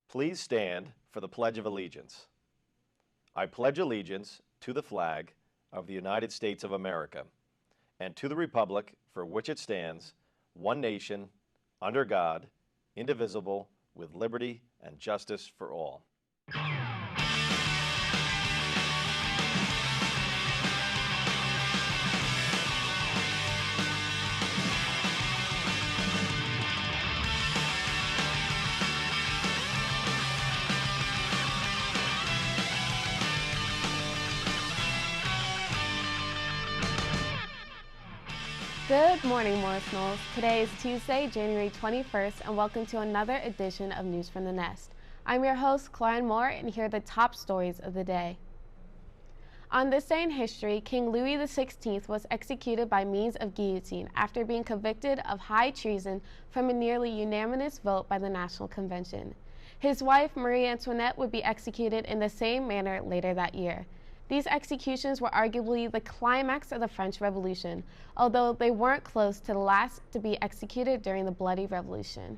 Please stand for the Pledge of Allegiance. I pledge allegiance to the flag of the United States of America and to the republic for which it stands, one nation, under God, indivisible, with liberty and justice for all. Good morning, Knolls. Today is Tuesday, January 21st, and welcome to another edition of News from the Nest. I'm your host, Claren Moore, and here are the top stories of the day. On this day in history, King Louis XVI was executed by means of guillotine after being convicted of high treason from a nearly unanimous vote by the National Convention. His wife, Marie Antoinette, would be executed in the same manner later that year. These executions were arguably the climax of the French Revolution, although they weren't close to the last to be executed during the Bloody Revolution.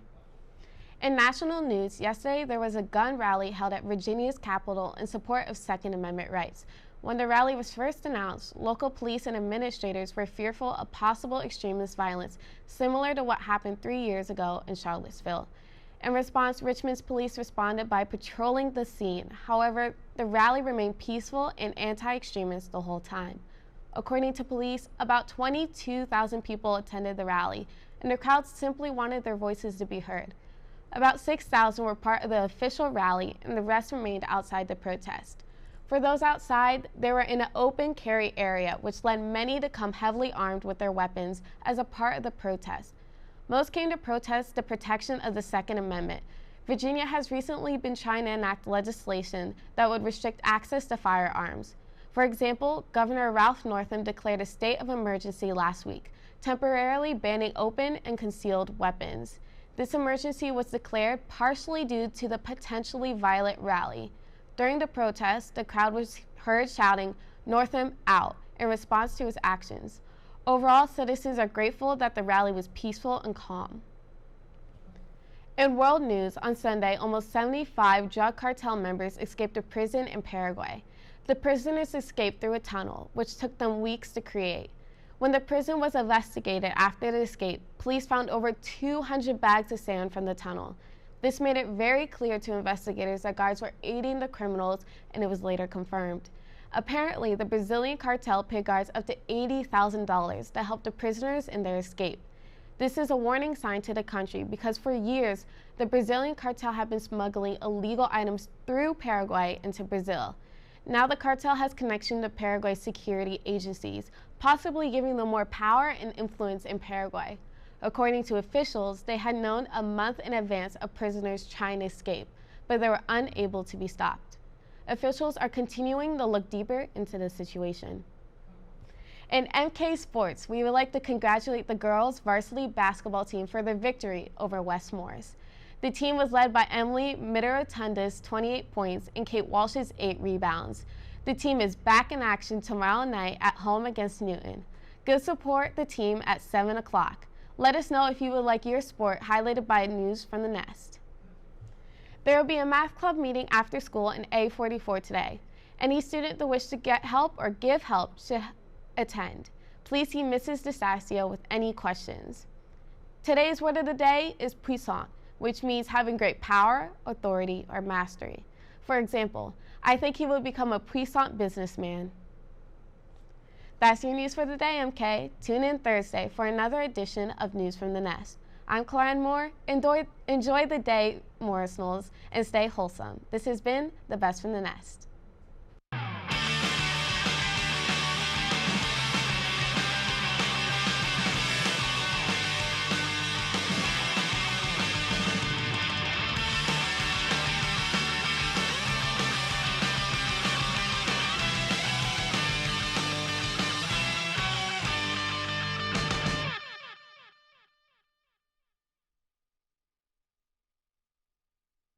In national news, yesterday there was a gun rally held at Virginia's Capitol in support of Second Amendment rights. When the rally was first announced, local police and administrators were fearful of possible extremist violence, similar to what happened 3 years ago in Charlottesville. In response, Richmond's police responded by patrolling the scene. However, the rally remained peaceful and anti-extremist the whole time. According to police, about 22,000 people attended the rally, and the crowd simply wanted their voices to be heard. About 6,000 were part of the official rally, and the rest remained outside the protest. For those outside, they were in an open carry area, which led many to come heavily armed with their weapons as a part of the protest. Most came to protest the protection of the Second Amendment. Virginia has recently been trying to enact legislation that would restrict access to firearms. For example, Governor Ralph Northam declared a state of emergency last week, temporarily banning open and concealed weapons. This emergency was declared partially due to the potentially violent rally. During the protest, the crowd was heard shouting, "Northam out," in response to his actions. Overall, citizens are grateful that the rally was peaceful and calm. In world news, on Sunday, almost 75 drug cartel members escaped a prison in Paraguay. The prisoners escaped through a tunnel, which took them weeks to create. When the prison was investigated after the escape, police found over 200 bags of sand from the tunnel. This made it very clear to investigators that guards were aiding the criminals, and it was later confirmed. Apparently, the Brazilian cartel paid guards up to $80,000 to help the prisoners in their escape. This is a warning sign to the country because for years, the Brazilian cartel had been smuggling illegal items through Paraguay into Brazil. Now the cartel has connection to Paraguay security agencies, possibly giving them more power and influence in Paraguay. According to officials, they had known a month in advance of prisoners trying to escape, but they were unable to be stopped. Officials are continuing to look deeper into the situation. In MK Sports, we would like to congratulate the girls' varsity basketball team for their victory over West Morris. The team was led by Emily Mitterotunda's 28 points and Kate Walsh's 8 rebounds. The team is back in action tomorrow night at home against Newton. Go support the team at 7 o'clock. Let us know if you would like your sport highlighted by News from the Nest. There will be a math club meeting after school in A44 today. Any student that wishes to get help or give help should attend. Please see Mrs. DeStasio with any questions. Today's word of the day is puissant, which means having great power, authority, or mastery. For example, I think he will become a puissant businessman. That's your news for the day, MK. Tune in Thursday for another edition of News from the Nest. I'm Claren Moore. Enjoy the day, Knolls, and stay wholesome. This has been The Best from the Nest.